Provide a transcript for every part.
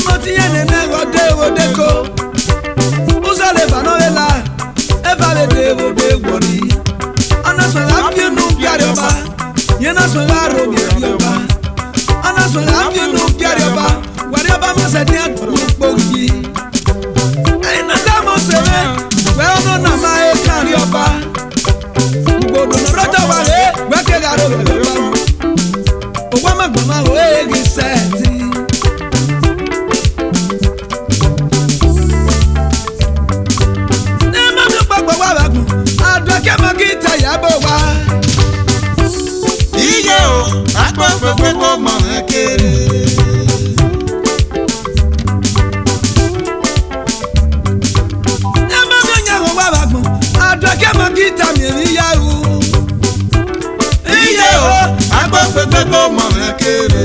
Motiene nego devo deco. Usale vanovela. Eva le devo degori. Ana sola più non chiarioba. Yena sola robi yoba. Ana sola più non chiarioba. Guarioba ma se dia pogi. E na damo se ve. We ono na ma e carioba. Bodo no rota wale. We ke garo yoba. Ogwama goma we giseti. Iye o, agbọ́gbọ́gbọ́ kò mọ̀ ẹ́ kéré. Ẹ má mi yàn wọ́n wá wá gbọ́n, àdọ́kẹ́ mọ gíta mi rí yá o. Iye o, agbọ́gbọ́gbọ́ kò mọ̀ ẹ́ kéré.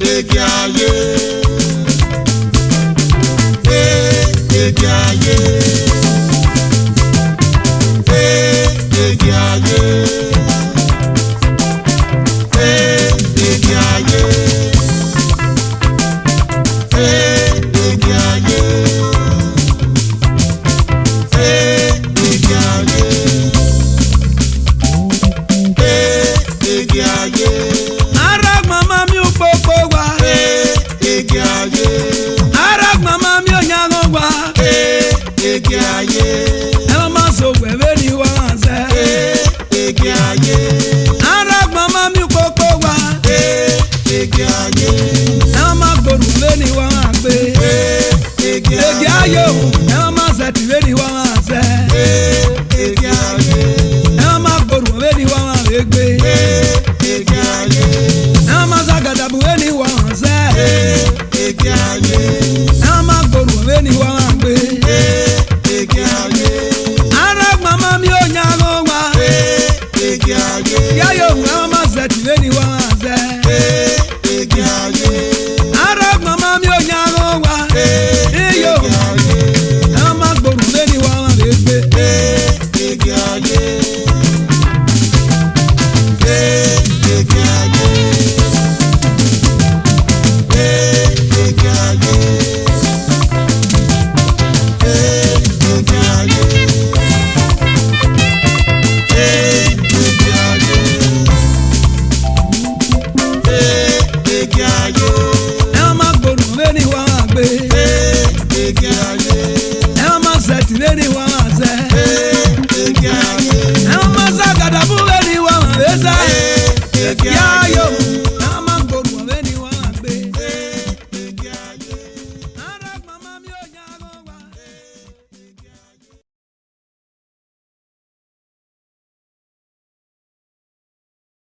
Ege ayé. Ege ayé. Ege ayé. Ege ayé. Ege ayé. Ege ayé. Ege ayé. Ara mama mi ò gbogbo wa. Ege ayé. Ara mama mi ò yàn wa. Ege ayé. Ẹ má má so wẹ̀wẹ̀ ni wọ́n ṣe. Ege ayé. Ara mama mi ò gbogbo wa. Ege ayé. Ẹ má má gbòòrò wẹ̀ ni wọ́n gbé. Ege Ege ayé o, ẹ má má sẹ̀tì wẹ̀ ni wọ́n ṣe. Ege ayé. Ẹ má má gbòòrò wẹ̀ ni wọ́n gbé. Ege ayé. Ẹ má má sàgàdàbù wẹ̀ ni wọ́n ṣe. Ege ayé. Ẹ má má gbòòrò wẹ̀ ni wọ́n gbé. Ege ayé. Ara mama mi ò yàn wa. Ege ayé. Yayo ẹ má má sẹ̀tì wẹ̀ ni wọ́n ṣe. Ege ayé. Ara mama mi ò yàn wa. Iyo Ege ayé. ẹ má má gbòòrò wẹ̀ ni wọ́n gbé. Ege ayé. Ege ayé. Ege ayé. Ege ayé. Ege ayé. Ege ayé. Ẹ má má gbòòrò wẹ̀ ni wọ́n gbé. Ege ayé. Ẹ má má sẹ̀tì wẹ̀ ni wọ́n ṣe.